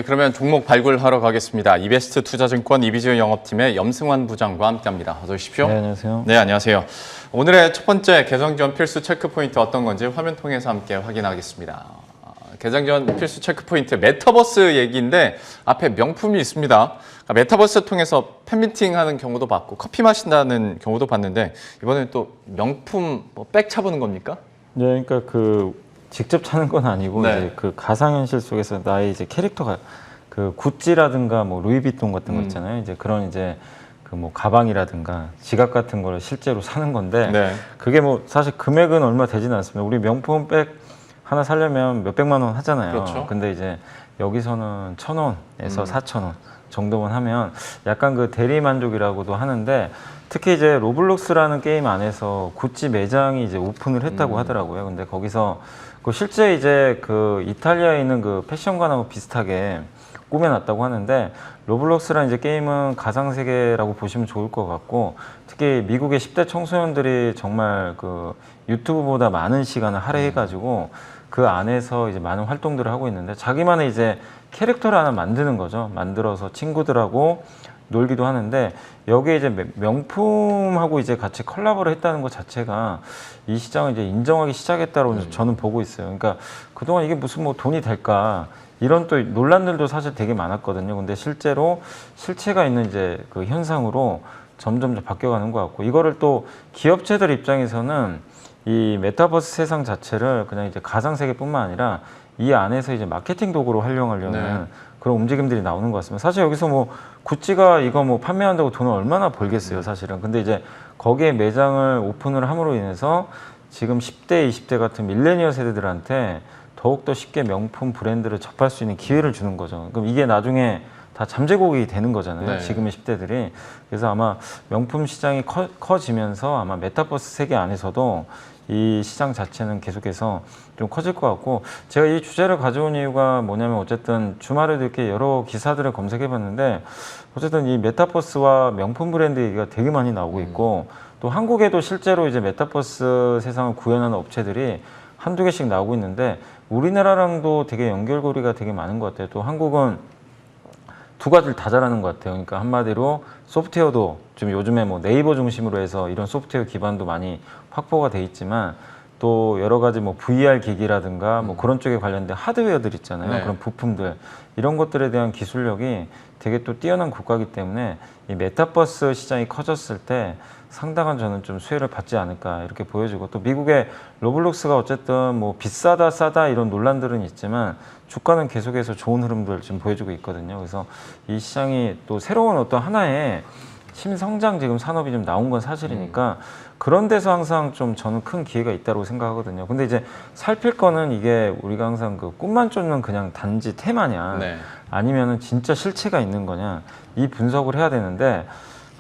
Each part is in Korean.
예, 그러면 종목 발굴하러 가겠습니다. 이베스트 투자증권 이비지오 영업팀의 염승환 부장과 함께합니다. 어서 오십시오. 네, 안녕하세요. 네, 안녕하세요. 오늘의 첫 번째 개장전 필수 체크포인트 어떤 건지 화면 통해서 함께 확인하겠습니다. 개장전 필수 체크포인트 메타버스 얘기인데 앞에 명품이 있습니다. 메타버스 통해서 팬미팅 하는 경우도 봤고 커피 마신다는 경우도 봤는데 이번에는 또 명품 백 차보는 겁니까? 네, 그러니까 직접 차는 건 아니고 네. 이제 가상현실 속에서 나의 이제 캐릭터가 구찌라든가 뭐 루이비통 같은 거 있잖아요. 이제 그런 이제 가방이라든가 지갑 같은 거를 실제로 사는 건데 네. 그게 사실 금액은 얼마 되지는 않습니다. 우리 명품 백 하나 사려면 몇백만 원 하잖아요. 그렇죠. 근데 이제 여기서는 1,000원에서 4,000원 정도만 하면 약간 대리 만족이라고도 하는데 특히 이제 로블록스라는 게임 안에서 구찌 매장이 이제 오픈을 했다고 하더라고요. 근데 거기서 실제 이제 이탈리아에 있는 패션관하고 비슷하게 꾸며놨다고 하는데 로블록스라는 이제 게임은 가상세계라고 보시면 좋을 것 같고 특히 미국의 10대 청소년들이 정말 유튜브보다 많은 시간을 할애해가지고 그 안에서 이제 많은 활동들을 하고 있는데 자기만의 이제 캐릭터를 하나 만드는 거죠. 만들어서 친구들하고 놀기도 하는데 여기에 이제 명품하고 이제 같이 콜라보를 했다는 것 자체가 이 시장을 이제 인정하기 시작했다고 저는 보고 있어요. 그러니까 그동안 이게 무슨 돈이 될까 이런 또 논란들도 사실 되게 많았거든요. 근데 실제로 실체가 있는 이제 현상으로 점점 바뀌어가는 것 같고 이거를 또 기업체들 입장에서는 이 메타버스 세상 자체를 그냥 이제 가상 세계뿐만 아니라 이 안에서 이제 마케팅 도구로 활용하려는 네. 그런 움직임들이 나오는 것 같습니다. 사실 여기서 구찌가 이거 판매한다고 돈을 얼마나 벌겠어요, 사실은. 근데 이제 거기에 매장을 오픈을 함으로 인해서 지금 10대, 20대 같은 밀레니얼 세대들한테 더욱더 쉽게 명품 브랜드를 접할 수 있는 기회를 주는 거죠. 그럼 이게 나중에 다 잠재곡이 되는 거잖아요. 네. 지금의 10대들이. 그래서 아마 명품 시장이 커지면서 아마 메타버스 세계 안에서도 이 시장 자체는 계속해서 좀 커질 것 같고 제가 이 주제를 가져온 이유가 뭐냐면 어쨌든 주말에도 이렇게 여러 기사들을 검색해 봤는데 어쨌든 이 메타버스와 명품 브랜드 얘기가 되게 많이 나오고 있고 또 한국에도 실제로 이제 메타버스 세상을 구현하는 업체들이 한두 개씩 나오고 있는데 우리나라랑도 되게 연결고리가 되게 많은 것 같아요. 또 한국은 두 가지를 다 잘하는 것 같아요. 그러니까 한마디로 소프트웨어도 좀 요즘에 네이버 중심으로 해서 이런 소프트웨어 기반도 많이 확보가 돼 있지만 또 여러 가지 VR 기기라든가 그런 쪽에 관련된 하드웨어들 있잖아요. 네. 그런 부품들 이런 것들에 대한 기술력이 되게 또 뛰어난 국가이기 때문에 이 메타버스 시장이 커졌을 때 상당한 저는 좀 수혜를 받지 않을까 이렇게 보여지고 또 미국의 로블록스가 어쨌든 비싸다 싸다 이런 논란들은 있지만 주가는 계속해서 좋은 흐름들 지금 보여주고 있거든요. 그래서 이 시장이 또 새로운 어떤 하나의 심성장 지금 산업이 좀 나온 건 사실이니까 그런 데서 항상 좀 저는 큰 기회가 있다고 생각하거든요. 근데 이제 살필 거는 이게 우리가 항상 꿈만 쫓는 그냥 단지 테마냐 네. 아니면은 진짜 실체가 있는 거냐 이 분석을 해야 되는데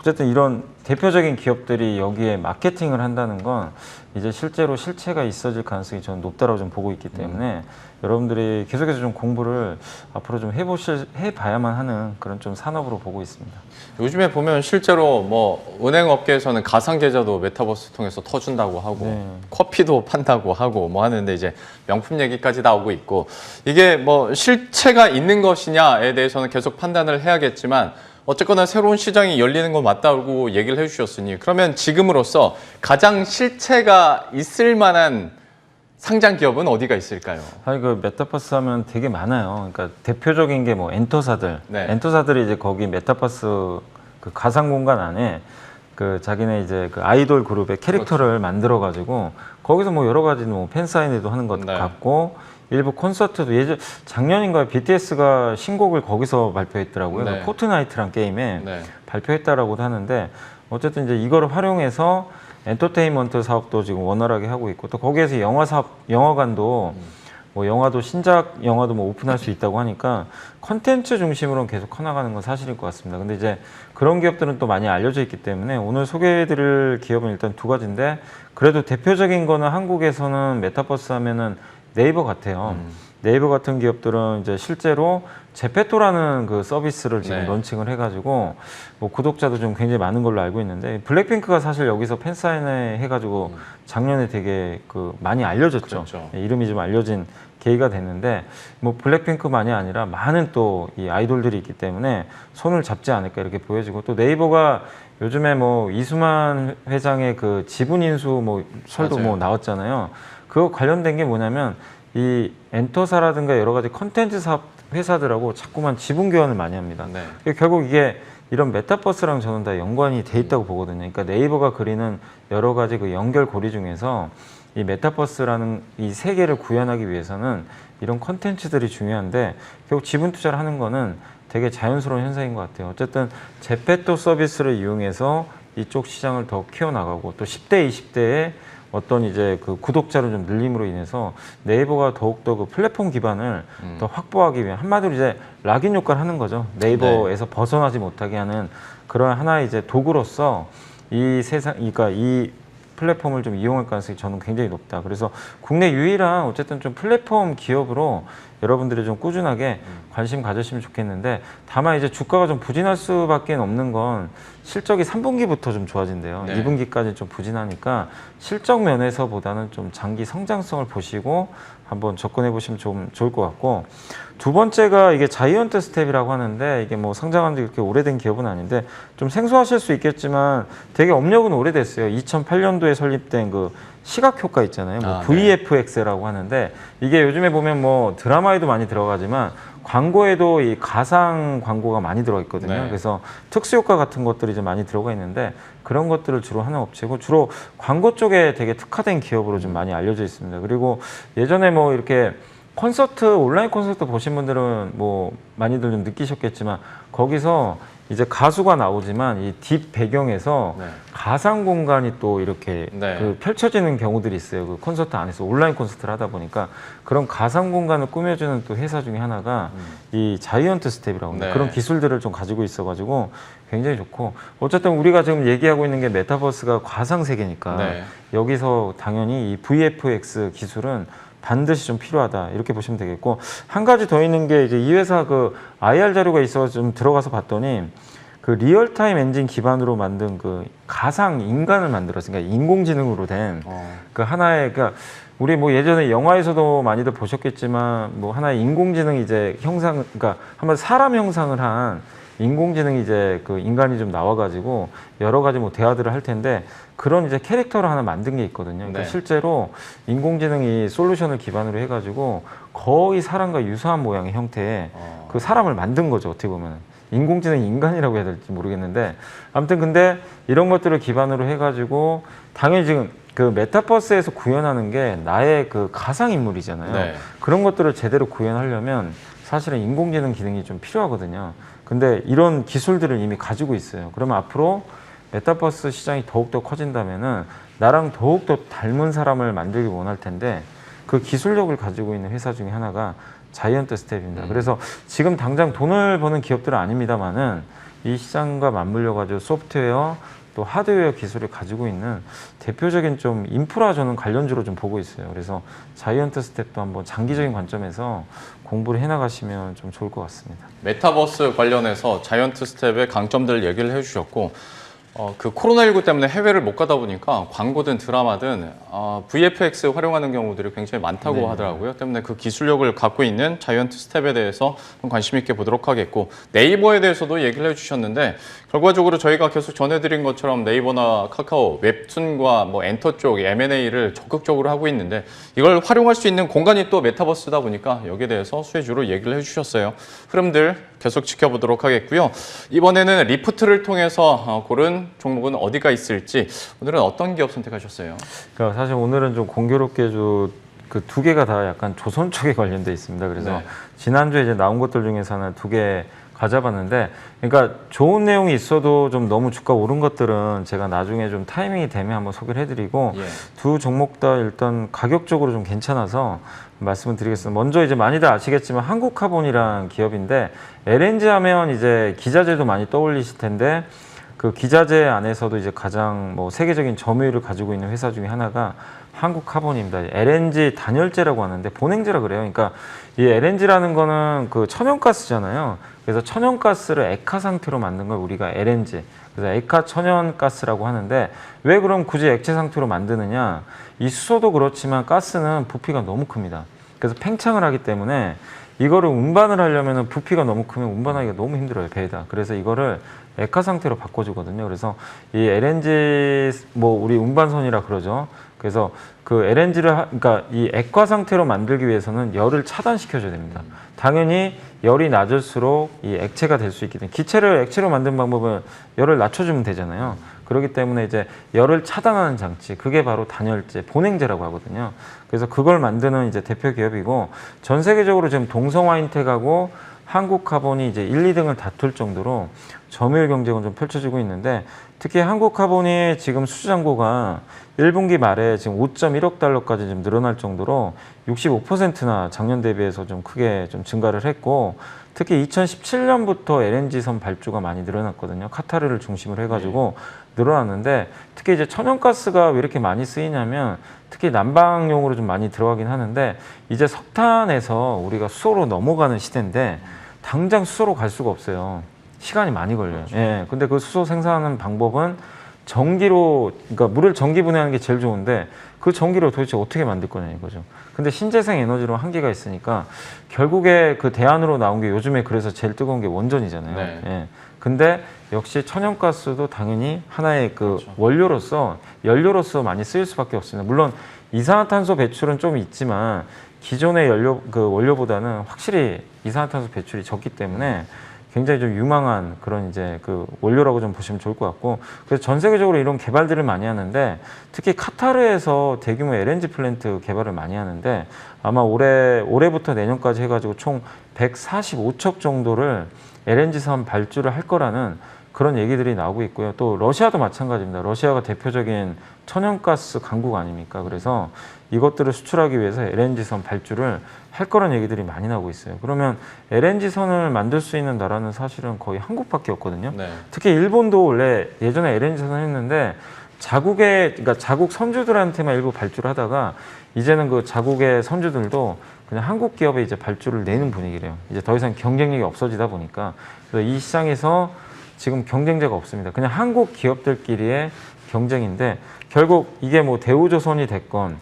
어쨌든 이런 대표적인 기업들이 여기에 마케팅을 한다는 건 이제 실제로 실체가 있어질 가능성이 저는 높다고 좀 보고 있기 때문에 여러분들이 계속해서 좀 공부를 앞으로 좀 해봐야만 하는 그런 좀 산업으로 보고 있습니다. 요즘에 보면 실제로 은행 업계에서는 가상 계좌도 메타버스 통해서 터준다고 하고 네. 커피도 판다고 하고 하는데 이제 명품 얘기까지 나오고 있고 이게 실체가 있는 것이냐에 대해서는 계속 판단을 해야겠지만 어쨌거나 새로운 시장이 열리는 건 맞다고 얘기를 해주셨으니 그러면 지금으로서 가장 실체가 있을 만한 상장 기업은 어디가 있을까요? 사실 메타버스 하면 되게 많아요. 그러니까 대표적인 게 엔터사들. 네. 엔터사들이 이제 거기 메타버스 가상 공간 안에 자기네 이제 아이돌 그룹의 캐릭터를 그렇죠. 만들어 가지고 거기서 여러 가지 팬 사인회도 하는 것 네. 같고 일부 콘서트도 작년인가 BTS가 신곡을 거기서 발표했더라고요. 네. 포트나이트란 게임에 네. 발표했다라고도 하는데 어쨌든 이제 이거를 활용해서 엔터테인먼트 사업도 지금 원활하게 하고 있고 또 거기에서 영화 사업, 영화관도 영화도 신작 영화도 오픈할 수 있다고 하니까 컨텐츠 중심으로 계속 커나가는 건 사실일 것 같습니다. 근데 이제 그런 기업들은 또 많이 알려져 있기 때문에 오늘 소개해드릴 기업은 일단 두 가지인데 그래도 대표적인 거는 한국에서는 메타버스 하면은 네이버 같아요. 네이버 같은 기업들은 이제 실제로 제페토라는 그 서비스를 지금 네. 런칭을 해가지고 뭐 구독자도 좀 굉장히 많은 걸로 알고 있는데 블랙핑크가 사실 여기서 팬사인회 해가지고 작년에 되게 그 많이 알려졌죠. 그렇죠. 이름이 좀 알려진 계기가 됐는데 뭐 블랙핑크만이 아니라 많은 또 이 아이돌들이 있기 때문에 손을 잡지 않을까 이렇게 보여지고 또 네이버가 요즘에 뭐 이수만 회장의 그 지분 인수 뭐 설도 맞아요. 뭐 나왔잖아요. 그거 관련된 게 뭐냐면 이 엔터사라든가 여러 가지 컨텐츠 사업 회사들하고 자꾸만 지분 교환을 많이 합니다. 네. 결국 이게 이런 메타버스랑 저는 다 연관이 돼 있다고 보거든요. 그러니까 네이버가 그리는 여러 가지 그 연결고리 중에서 이 메타버스라는 이 세계를 구현하기 위해서는 이런 컨텐츠들이 중요한데 결국 지분 투자를 하는 거는 되게 자연스러운 현상인 것 같아요. 어쨌든 제페토 서비스를 이용해서 이쪽 시장을 더 키워나가고 또 10대, 20대의 어떤 이제 그 구독자를 좀 늘림으로 인해서 네이버가 더욱더 그 플랫폼 기반을 더 확보하기 위한 한마디로 이제 락인 효과를 하는 거죠. 네이버에서 벗어나지 못하게 하는 그런 하나의 이제 도구로서 이 세상, 그러니까 이 플랫폼을 좀 이용할 가능성이 저는 굉장히 높다. 그래서 국내 유일한 어쨌든 좀 플랫폼 기업으로 여러분들이 좀 꾸준하게 관심 가지시면 좋겠는데 다만 이제 주가가 좀 부진할 수밖에 없는 건 실적이 3분기부터 좀 좋아진대요. 네. 2분기까지 좀 부진하니까 실적 면에서보다는 좀 장기 성장성을 보시고 한번 접근해 보시면 좀 좋을 것 같고 두 번째가 이게 자이언트 스텝이라고 하는데 이게 뭐 상장한 지 그렇게 오래된 기업은 아닌데 좀 생소하실 수 있겠지만 되게 업력은 오래됐어요. 2008년도에 설립된 그 시각 효과 있잖아요. 뭐 네. VFX라고 하는데 이게 요즘에 보면 뭐 드라마에도 많이 들어가지만 광고에도 이 가상 광고가 많이 들어가 있거든요. 네. 그래서 특수 효과 같은 것들이 좀 많이 들어가 있는데 그런 것들을 주로 하는 업체고 주로 광고 쪽에 되게 특화된 기업으로 좀 많이 알려져 있습니다. 그리고 예전에 뭐 이렇게 콘서트 온라인 콘서트 보신 분들은 뭐 많이들 좀 느끼셨겠지만 거기서 이제 가수가 나오지만 이 뒷 배경에서 네. 가상 공간이 또 이렇게 네. 그 펼쳐지는 경우들이 있어요. 그 콘서트 안에서 온라인 콘서트를 하다 보니까 그런 가상 공간을 꾸며주는 또 회사 중에 하나가 이 자이언트 스텝이라고 합니다. 네. 그런 기술들을 좀 가지고 있어가지고 굉장히 좋고 어쨌든 우리가 지금 얘기하고 있는 게 메타버스가 가상 세계니까 네. 여기서 당연히 이 VFX 기술은 반드시 좀 필요하다 이렇게 보시면 되겠고 한 가지 더 있는 게 이제 이 회사 그 IR 자료가 있어서 좀 들어가서 봤더니 그 리얼타임 엔진 기반으로 만든 그 가상 인간을 만들었으니까 인공지능으로 된 그 하나의 그러니까 우리 뭐 예전에 영화에서도 많이들 보셨겠지만 뭐 하나의 인공지능 이제 형상 그러니까 한번 사람 형상을 한 인공지능이 이제 그 인간이 좀 나와가지고 여러 가지 뭐 대화들을 할 텐데 그런 이제 캐릭터를 하나 만든 게 있거든요. 그러니까 네. 실제로 인공지능이 솔루션을 기반으로 해가지고 거의 사람과 유사한 모양의 형태의 그 사람을 만든 거죠. 어떻게 보면 인공지능 인간이라고 해야 될지 모르겠는데 아무튼 근데 이런 것들을 기반으로 해가지고 당연히 지금 그 메타버스에서 구현하는 게 나의 그 가상 인물이잖아요. 네. 그런 것들을 제대로 구현하려면 사실은 인공지능 기능이 좀 필요하거든요. 근데 이런 기술들을 이미 가지고 있어요. 그러면 앞으로 메타버스 시장이 더욱더 커진다면은 나랑 더욱더 닮은 사람을 만들기 원할 텐데 그 기술력을 가지고 있는 회사 중에 하나가 자이언트 스텝입니다. 그래서 지금 당장 돈을 버는 기업들은 아닙니다만은 이 시장과 맞물려 가지고 소프트웨어 또 하드웨어 기술을 가지고 있는 대표적인 좀 인프라 저는 관련주로 좀 보고 있어요. 그래서 자이언트 스텝도 한번 장기적인 관점에서 공부를 해나가시면 좀 좋을 것 같습니다. 메타버스 관련해서 자이언트 스텝의 강점들 얘기를 해주셨고 그 코로나19 때문에 해외를 못 가다 보니까 광고든 드라마든 VFX 활용하는 경우들이 굉장히 많다고 하더라고요. 때문에 그 기술력을 갖고 있는 자이언트 스텝에 대해서 좀 관심 있게 보도록 하겠고 네이버에 대해서도 얘기를 해주셨는데 결과적으로 저희가 계속 전해드린 것처럼 네이버나 카카오, 웹툰과 뭐 엔터 쪽 M&A를 적극적으로 하고 있는데 이걸 활용할 수 있는 공간이 또 메타버스다 보니까 여기에 대해서 수혜주로 얘기를 해주셨어요. 흐름들 계속 지켜보도록 하겠고요. 이번에는 리프트를 통해서 고른 종목은 어디가 있을지 오늘은 어떤 기업 선택하셨어요? 그러니까 사실 오늘은 좀 공교롭게 그 두 개가 다 약간 조선 쪽에 관련돼 있습니다. 그래서 네. 지난주에 이제 나온 것들 중에서는 두 개 가져봤는데, 그러니까 좋은 내용이 있어도 좀 너무 주가 오른 것들은 제가 나중에 좀 타이밍이 되면 한번 소개를 해드리고 예. 두 종목 다 일단 가격적으로 좀 괜찮아서 말씀을 드리겠습니다. 먼저 이제 많이들 아시겠지만 한국카본이라는 기업인데 LNG 하면 이제 기자재도 많이 떠올리실 텐데 그 기자재 안에서도 이제 가장 뭐 세계적인 점유율을 가지고 있는 회사 중에 하나가 한국카본입니다. LNG 단열재라고 하는데 본행재라 그래요. 그러니까 이 LNG라는 거는 그 천연가스잖아요. 그래서 천연가스를 액화 상태로 만든 걸 우리가 LNG, 그래서 액화 천연가스라고 하는데 왜 그럼 굳이 액체 상태로 만드느냐? 이 수소도 그렇지만 가스는 부피가 너무 큽니다. 그래서 팽창을 하기 때문에 이거를 운반을 하려면 부피가 너무 크면 운반하기가 너무 힘들어요, 배에다. 그래서 이거를 액화 상태로 바꿔주거든요. 그래서 이 LNG 뭐 우리 운반선이라 그러죠. 그래서 그 LNG를 그러니까 이 액화 상태로 만들기 위해서는 열을 차단시켜줘야 됩니다. 당연히 열이 낮을수록 이 액체가 될 수 있기 때문에 기체를 액체로 만든 방법은 열을 낮춰주면 되잖아요. 그렇기 때문에 이제 열을 차단하는 장치, 그게 바로 단열재, 본행재라고 하거든요. 그래서 그걸 만드는 이제 대표 기업이고 전 세계적으로 지금 동성화인텍하고 한국카본이 이제 1, 2등을 다툴 정도로 점유율 경쟁은 좀 펼쳐지고 있는데 특히 한국카본이 지금 수주 잔고가 1분기 말에 지금 5.1억 달러까지 좀 늘어날 정도로 65%나 작년 대비해서 좀 크게 좀 증가를 했고 특히 2017년부터 LNG선 발주가 많이 늘어났거든요. 카타르를 중심으로 해가지고 늘어났는데 특히 이제 천연가스가 왜 이렇게 많이 쓰이냐면 특히 난방용으로 좀 많이 들어가긴 하는데 이제 석탄에서 우리가 수소로 넘어가는 시대인데 당장 수소로 갈 수가 없어요. 시간이 많이 걸려요. 그렇죠. 예. 근데 그 수소 생산하는 방법은 전기로, 그러니까 물을 전기 분해하는 게 제일 좋은데 그 전기를 도대체 어떻게 만들 거냐 이거죠. 근데 신재생 에너지로 한계가 있으니까 결국에 그 대안으로 나온 게 요즘에 그래서 제일 뜨거운 게 원전이잖아요. 네. 예. 근데 역시 천연가스도 당연히 하나의 그 그렇죠. 원료로서 연료로서 많이 쓰일 수밖에 없습니다. 물론 이산화탄소 배출은 좀 있지만 기존의 연료 그 원료보다는 확실히 이산화탄소 배출이 적기 때문에 굉장히 좀 유망한 그런 이제 그 원료라고 좀 보시면 좋을 것 같고 그래서 전 세계적으로 이런 개발들을 많이 하는데 특히 카타르에서 대규모 LNG 플랜트 개발을 많이 하는데 아마 올해부터 내년까지 해가지고 총 145척 정도를 LNG선 발주를 할 거라는 그런 얘기들이 나오고 있고요. 또 러시아도 마찬가지입니다. 러시아가 대표적인 천연가스 강국 아닙니까? 그래서 이것들을 수출하기 위해서 LNG선 발주를 할 거란 얘기들이 많이 나오고 있어요. 그러면 LNG선을 만들 수 있는 나라는 사실은 거의 한국밖에 없거든요. 네. 특히 일본도 원래 예전에 LNG선을 했는데 그러니까 자국 선주들한테만 일부 발주를 하다가 이제는 그 자국의 선주들도 그냥 한국 기업에 이제 발주를 내는 분위기래요. 이제 더 이상 경쟁력이 없어지다 보니까 그래서 이 시장에서 지금 경쟁자가 없습니다. 그냥 한국 기업들끼리의 경쟁인데 결국 이게 뭐 대우조선이 됐건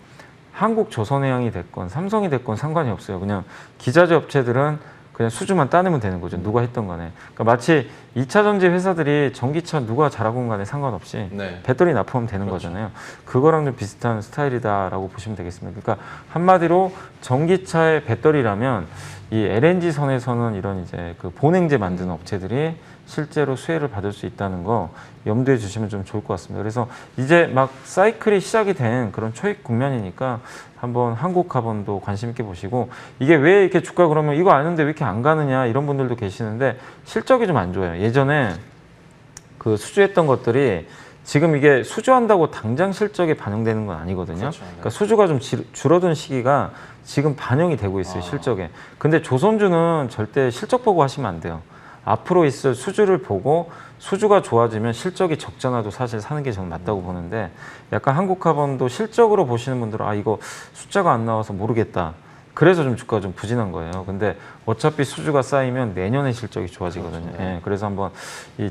한국조선해양이 됐건 삼성이 됐건 상관이 없어요. 그냥 기자재 업체들은 그냥 수주만 따내면 되는 거죠. 누가 했던 간에. 그러니까 마치 2차 전지 회사들이 전기차 누가 잘하건 간에 상관없이 네. 배터리 납품하면 되는 그렇죠. 거잖아요. 그거랑 좀 비슷한 스타일이다라고 보시면 되겠습니다. 그러니까 한마디로 전기차의 배터리라면 이 LNG 선에서는 이런 이제 그 본행재 만드는 업체들이 실제로 수혜를 받을 수 있다는 거 염두에 주시면 좀 좋을 것 같습니다. 그래서 이제 막 사이클이 시작이 된 그런 초입 국면이니까 한번 한국카본도 관심 있게 보시고 이게 왜 이렇게 주가 그러면 이거 아는데 왜 이렇게 안 가느냐 이런 분들도 계시는데 실적이 좀 안 좋아요. 예전에 그 수주했던 것들이 지금 이게 수주한다고 당장 실적에 반영되는 건 아니거든요. 그렇죠. 네. 그러니까 수주가 좀 줄어든 시기가 지금 반영이 되고 있어요, 실적에. 근데 조선주는 절대 실적 보고 하시면 안 돼요. 앞으로 있을 수주를 보고 수주가 좋아지면 실적이 적잖아도 사실 사는 게 저는 맞다고 보는데 약간 한국카본도 실적으로 보시는 분들은 아 이거 숫자가 안 나와서 모르겠다. 그래서 좀 주가가 좀 부진한 거예요. 근데 어차피 수주가 쌓이면 내년에 실적이 좋아지거든요. 그렇죠. 네. 예, 그래서 한번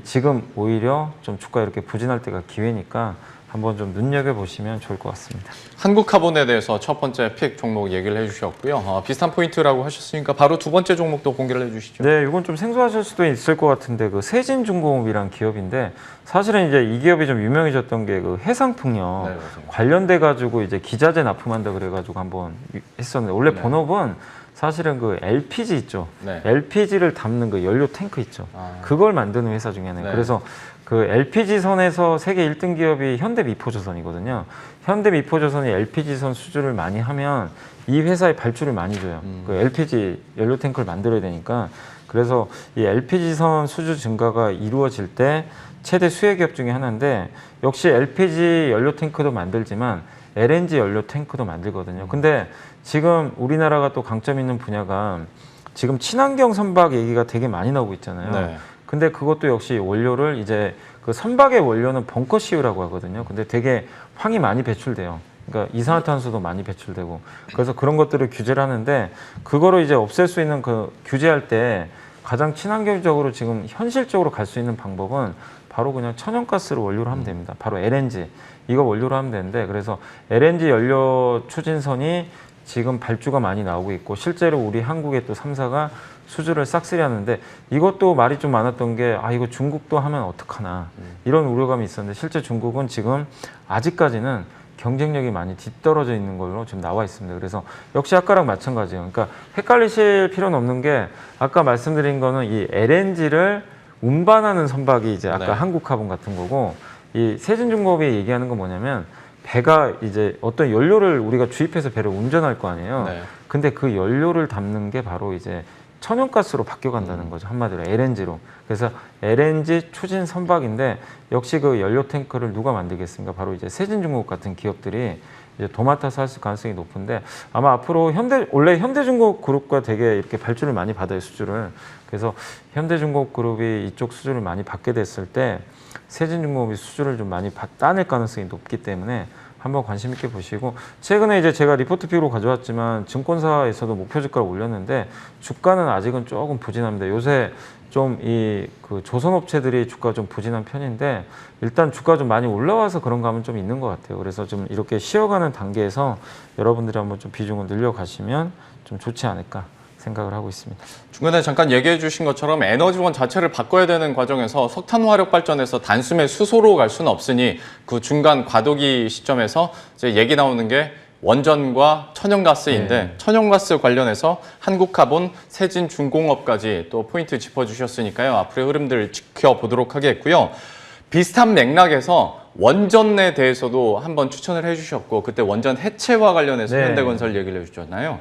지금 오히려 좀 주가 이렇게 부진할 때가 기회니까 한번 좀 눈여겨보시면 좋을 것 같습니다. 한국카본에 대해서 첫 번째 픽 종목 얘기를 해주셨고요. 비슷한 포인트라고 하셨으니까 바로 두 번째 종목도 공개를 해주시죠. 네, 이건 좀 생소하실 수도 있을 것 같은데 그 세진중공업이란 기업인데 사실은 이제 이 기업이 좀 유명해졌던 게 그 해상풍력 네, 맞아요. 관련돼 가지고 이제 기자재 납품한다 그래가지고 한번 했었는데 원래 네. 본업은 사실은 그 LPG 있죠. 네. LPG를 담는 그 연료 탱크 있죠. 아. 그걸 만드는 회사 중에 하나예요. 네. 그래서 그 LPG 선에서 세계 1등 기업이 현대미포조선이거든요. 현대미포조선이 LPG선 수주를 많이 하면 이 회사에 발주를 많이 줘요. 그 LPG 연료 탱크를 만들어야 되니까. 그래서 이 LPG선 수주 증가가 이루어질 때 최대 수혜 기업 중에 하나인데 역시 LPG 연료 탱크도 만들지만 LNG 연료 탱크도 만들거든요. 근데 지금 우리나라가 또 강점 있는 분야가 지금 친환경 선박 얘기가 되게 많이 나오고 있잖아요. 네. 근데 그것도 역시 원료를 이제 그 선박의 원료는 벙커CU라고 하거든요. 근데 되게 황이 많이 배출돼요. 그러니까 이산화탄소도 많이 배출되고 그래서 그런 것들을 규제를 하는데 그거를 이제 없앨 수 있는 그 규제할 때 가장 친환경적으로 지금 현실적으로 갈 수 있는 방법은 바로 그냥 천연가스를 원료로 하면 됩니다. 바로 LNG 이거 원료로 하면 되는데 그래서 LNG 연료 추진선이 지금 발주가 많이 나오고 있고 실제로 우리 한국의 또 3사가 수주를 싹쓸이 하는데 이것도 말이 좀 많았던 게 이거 중국도 하면 어떡하나 이런 우려감이 있었는데 실제 중국은 지금 아직까지는 경쟁력이 많이 뒤떨어져 있는 걸로 지금 나와 있습니다. 그래서 역시 아까랑 마찬가지예요. 그러니까 헷갈리실 필요는 없는 게 아까 말씀드린 거는 이 LNG를 운반하는 선박이 이제 아까 네. 한국화분 같은 거고 이 세진중공업이 얘기하는 건 뭐냐면 배가 이제 어떤 연료를 우리가 주입해서 배를 운전할 거 아니에요. 네. 근데 그 연료를 담는 게 바로 이제 천연가스로 바뀌어간다는 거죠. 한마디로 LNG로. 그래서 LNG 추진 선박인데 역시 그 연료 탱크를 누가 만들겠습니까? 바로 이제 세진중공업 같은 기업들이 이제 도맡아서 할 가능성이 높은데 아마 앞으로 원래 현대중공업 그룹과 되게 이렇게 발주를 많이 받아요, 수주를. 그래서 현대중공업 그룹이 이쪽 수주를 많이 받게 됐을 때 세진중공업이 수주를 좀 많이 따낼 가능성이 높기 때문에 한번 관심 있게 보시고 최근에 이제 제가 리포트표로 가져왔지만 증권사에서도 목표 주가를 올렸는데 주가는 아직은 조금 부진합니다. 요새 좀 이 그 조선업체들이 주가 좀 부진한 편인데 일단 주가 좀 많이 올라와서 그런 감은 좀 있는 것 같아요. 그래서 좀 이렇게 쉬어가는 단계에서 여러분들이 한번 좀 비중을 늘려가시면 좀 좋지 않을까 생각을 하고 있습니다. 중간에 잠깐 얘기해 주신 것처럼 에너지원 자체를 바꿔야 되는 과정에서 석탄 화력 발전에서 단숨에 수소로 갈 수는 없으니 그 중간 과도기 시점에서 이제 얘기 나오는 게 원전과 천연가스인데 천연가스 관련해서 한국화본, 세진중공업까지 또 포인트 짚어주셨으니까요. 앞으로의 흐름들 지켜보도록 하겠고요. 비슷한 맥락에서 원전에 대해서도 한번 추천을 해주셨고 그때 원전 해체와 관련해서 네. 현대건설 얘기를 해주셨나요?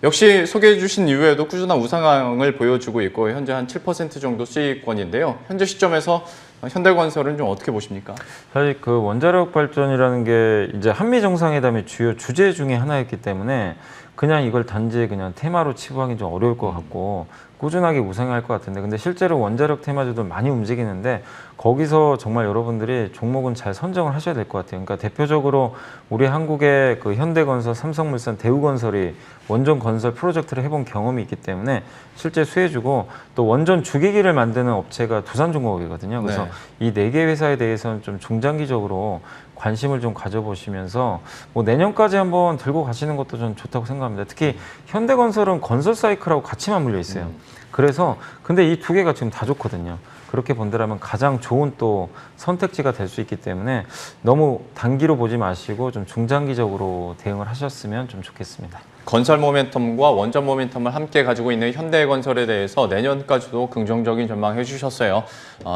역시 소개해 주신 이후에도 꾸준한 우상향을 보여주고 있고 현재 한 7% 정도 수익권인데요. 현재 시점에서 현대건설은 좀 어떻게 보십니까? 사실 그 원자력 발전이라는 게 이제 한미 정상회담의 주요 주제 중에 하나였기 때문에 그냥 이걸 단지 그냥 테마로 치부하기 좀 어려울 것 같고 꾸준하게 우상향할 것 같은데 근데 실제로 원자력 테마주도 많이 움직이는데 거기서 정말 여러분들이 종목은 잘 선정을 하셔야 될 것 같아요. 그러니까 대표적으로 우리 한국의 그 현대건설, 삼성물산, 대우건설이 원전 건설 프로젝트를 해본 경험이 있기 때문에 실제 수혜주고 또 원전 주기기를 만드는 업체가 두산중공업이거든요. 그래서 이 4개 회사에 대해서는 좀 중장기적으로 관심을 좀 가져보시면서 뭐 내년까지 한번 들고 가시는 것도 저는 좋다고 생각합니다. 특히 현대건설은 건설 사이클하고 같이 맞물려 있어요. 그래서 근데 이 2개가 지금 다 좋거든요. 그렇게 본다면 가장 좋은 또 선택지가 될 수 있기 때문에 너무 단기로 보지 마시고 좀 중장기적으로 대응을 하셨으면 좀 좋겠습니다. 건설 모멘텀과 원전 모멘텀을 함께 가지고 있는 현대건설에 대해서 내년까지도 긍정적인 전망해 주셨어요.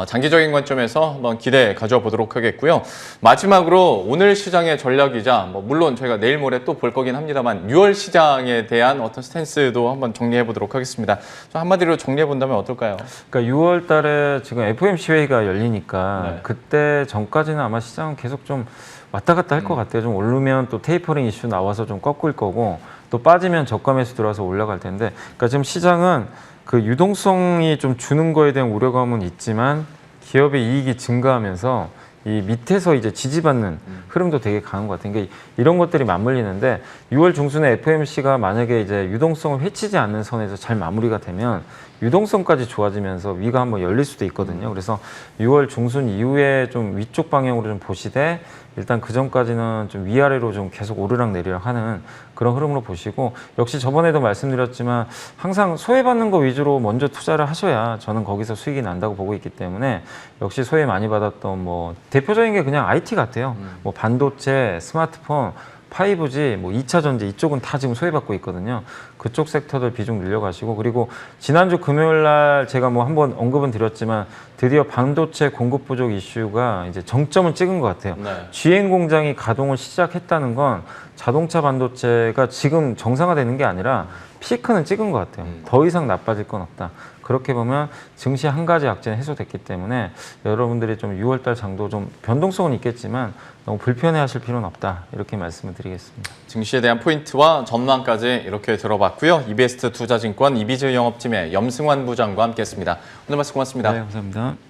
장기적인 관점에서 한번 기대 가져보도록 하겠고요. 마지막으로 오늘 시장의 전략이자 물론 저희가 내일 모레 또 볼 거긴 합니다만 6월 시장에 대한 어떤 스탠스도 한번 정리해 보도록 하겠습니다. 좀 한마디로 정리해 본다면 어떨까요? 그러니까 6월 달에 지금 FOMC 회의가 열리니까 네. 그때 전까지는 아마 시장은 계속 좀 왔다 갔다 할 것 같아요. 좀 오르면 또 테이퍼링 이슈 나와서 좀 꺾을 거고 또 빠지면 저가 매수 들어와서 올라갈 텐데 그러니까 지금 시장은 그 유동성이 좀 주는 거에 대한 우려감은 있지만 기업의 이익이 증가하면서 이 밑에서 이제 지지받는 흐름도 되게 강한 것 같아요. 그러니까 이런 것들이 맞물리는데 6월 중순에 FOMC가 만약에 이제 유동성을 해치지 않는 선에서 잘 마무리가 되면 유동성까지 좋아지면서 위가 한번 열릴 수도 있거든요. 그래서 6월 중순 이후에 좀 위쪽 방향으로 좀 보시되 일단 그 전까지는 좀 위아래로 좀 계속 오르락 내리락 하는 그런 흐름으로 보시고 역시 저번에도 말씀드렸지만 항상 소외받는 거 위주로 먼저 투자를 하셔야 저는 거기서 수익이 난다고 보고 있기 때문에 역시 소외 많이 받았던 뭐 대표적인 게 그냥 IT 같아요. 뭐 반도체, 스마트폰, 5G, 뭐 2차 전지 이쪽은 다 지금 소외받고 있거든요. 그쪽 섹터들 비중 늘려가시고 그리고 지난주 금요일 날 제가 뭐 한번 언급은 드렸지만 드디어 반도체 공급 부족 이슈가 이제 정점을 찍은 것 같아요. 네. GM 공장이 가동을 시작했다는 건 자동차 반도체가 지금 정상화되는 게 아니라 피크는 찍은 것 같아요. 더 이상 나빠질 건 없다. 그렇게 보면 증시 한 가지 악재는 해소됐기 때문에 여러분들이 좀 6월달 장도 좀 변동성은 있겠지만 너무 불편해하실 필요는 없다. 이렇게 말씀을 드리겠습니다. 증시에 대한 포인트와 전망까지 이렇게 들어봤고요. 이베스트 투자증권 이비즈 영업팀의 염승환 부장과 함께했습니다. 오늘 말씀 고맙습니다. 네, 감사합니다.